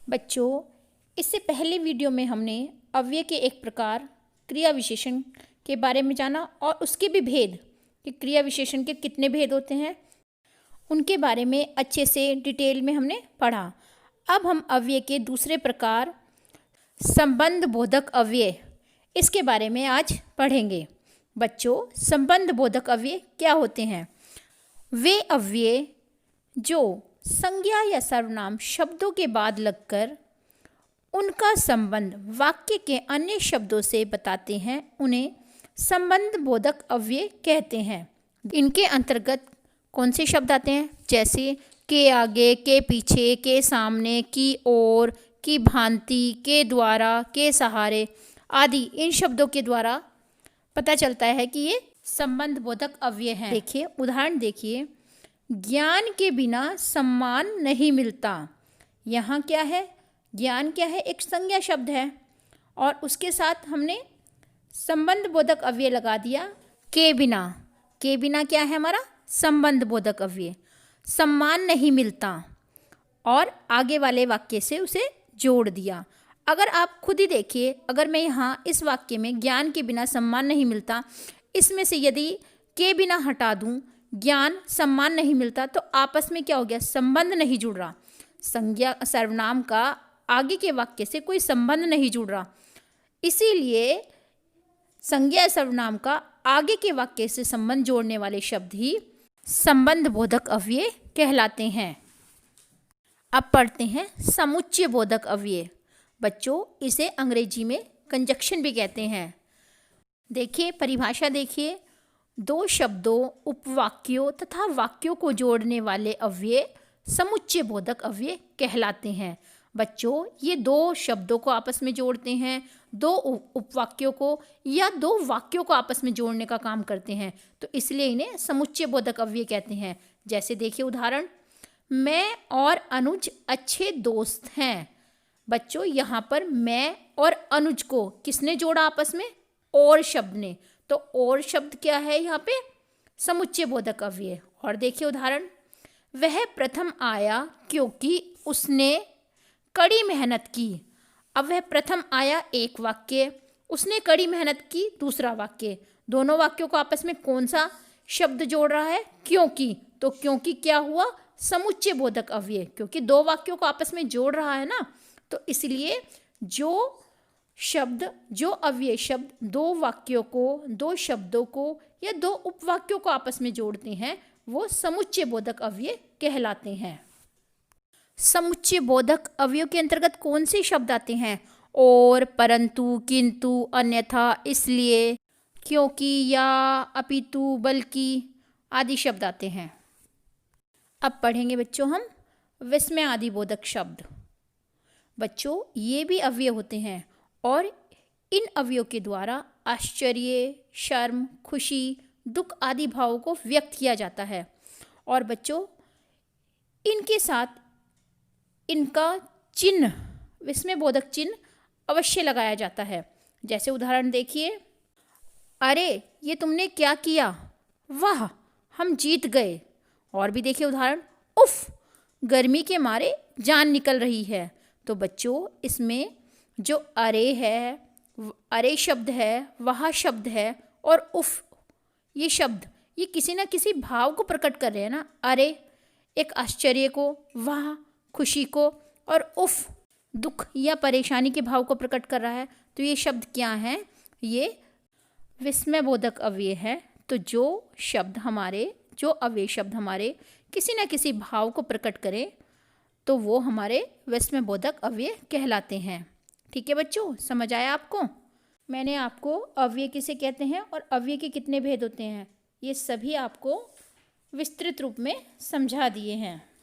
बच्चों, इससे पहले वीडियो में हमने अव्यय के एक प्रकार क्रिया विशेषण के बारे में जाना और उसके भी भेद कि क्रिया विशेषण के कितने भेद होते हैं उनके बारे में अच्छे से डिटेल में हमने पढ़ा। अब हम अव्यय के दूसरे प्रकार संबंध बोधक अव्यय इसके बारे में आज पढ़ेंगे। बच्चों, संबंध बोधक अव्यय क्या होते हैं? वे अव्यय जो संज्ञा या सर्वनाम शब्दों के बाद लगकर उनका संबंध वाक्य के अन्य शब्दों से बताते हैं, उन्हें संबंध बोधक अव्यय कहते हैं। इनके अंतर्गत कौन से शब्द आते हैं? जैसे के आगे, के पीछे, के सामने, की ओर, की भांति, के द्वारा, के सहारे आदि इन शब्दों के द्वारा पता चलता है कि ये संबंध बोधक अव्यय हैं। देखिए, उदाहरण देखिए। ज्ञान के बिना सम्मान नहीं मिलता। यहाँ क्या है? ज्ञान क्या है? एक संज्ञा शब्द है और उसके साथ हमने संबंध बोधक अव्यय लगा दिया के बिना। के बिना क्या है हमारा? संबंध बोधक अव्यय। सम्मान नहीं मिलता और आगे वाले वाक्य से उसे जोड़ दिया। अगर आप खुद ही देखिए, अगर मैं यहाँ इस वाक्य में ज्ञान के बिना सम्मान नहीं मिलता, इसमें से यदि के बिना हटा दूँ, ज्ञान सम्मान नहीं मिलता, तो आपस में क्या हो गया? संबंध नहीं जुड़ रहा। संज्ञा सर्वनाम का आगे के वाक्य से कोई संबंध नहीं जुड़ रहा। इसीलिए संज्ञा सर्वनाम का आगे के वाक्य से संबंध जोड़ने वाले शब्द ही संबंध बोधक अव्यय कहलाते हैं। अब पढ़ते हैं समुच्चय बोधक अव्यय। बच्चों, इसे अंग्रेजी में कंजक्शन भी कहते हैं। देखिए, परिभाषा देखिए। दो शब्दों, उपवाक्यों तथा वाक्यों को जोड़ने वाले अव्यय समुच्चय बोधक अव्यय कहलाते हैं। बच्चों, ये दो शब्दों को आपस में जोड़ते हैं, दो उपवाक्यों को या दो वाक्यों को आपस में जोड़ने का काम करते हैं, तो इसलिए इन्हें समुच्चय बोधक अव्यय कहते हैं। जैसे देखिए उदाहरण, मैं और अनुज अच्छे दोस्त हैं। बच्चों, यहाँ पर मैं और अनुज को किसने जोड़ा आपस में? और शब्द ने। तो और शब्द क्या है यहाँ पे? समुच्चय बोधक अव्यय। और देखिए उदाहरण, वह प्रथम आया क्योंकि उसने कड़ी मेहनत की। अब वह प्रथम आया एक वाक्य, उसने कड़ी मेहनत की दूसरा वाक्य। दोनों वाक्यों को आपस में कौन सा शब्द जोड़ रहा है? क्योंकि। तो क्योंकि क्या हुआ? समुच्चय बोधक अव्यय, क्योंकि दो वाक्यों को आपस में जोड़ रहा है ना, तो इसलिए जो शब्द, जो अव्यय शब्द दो वाक्यों को, दो शब्दों को या दो उपवाक्यों को आपस में जोड़ते हैं, वो समुच्चय बोधक अव्यय कहलाते हैं। समुच्चय बोधक अव्ययों के अंतर्गत कौन से शब्द आते हैं? और, परंतु, किंतु, अन्यथा, इसलिए, क्योंकि, या, अपितु, बल्कि आदि शब्द आते हैं। अब पढ़ेंगे बच्चों हम विस्मय आदि बोधक शब्द। बच्चों, ये भी अव्यय होते हैं और इन अव्ययों के द्वारा आश्चर्य, शर्म, खुशी, दुख आदि भावों को व्यक्त किया जाता है। और बच्चों, इनके साथ इनका चिन्ह, विस्मय बोधक चिन्ह अवश्य लगाया जाता है। जैसे उदाहरण देखिए, अरे ये तुमने क्या किया? वाह, हम जीत गए। और भी देखिए उदाहरण, उफ, गर्मी के मारे जान निकल रही है। तो बच्चों, इसमें जो अरे है, अरे शब्द है, वह शब्द है और उफ ये शब्द, ये किसी न किसी भाव को प्रकट कर रहे हैं ना। अरे एक आश्चर्य को, वाह खुशी को, और उफ दुख या परेशानी के भाव को प्रकट कर रहा है। तो ये शब्द क्या हैं? ये विस्मय बोधक अव्यय है। तो जो शब्द हमारे, जो अव्यय शब्द हमारे किसी न किसी भाव को प्रकट करें, तो वो हमारे विस्मय बोधक अव्यय कहलाते हैं। ठीक है बच्चों, समझ आया आपको? मैंने आपको अव्यय किसे कहते हैं और अव्यय के कितने भेद होते हैं, ये सभी आपको विस्तृत रूप में समझा दिए हैं।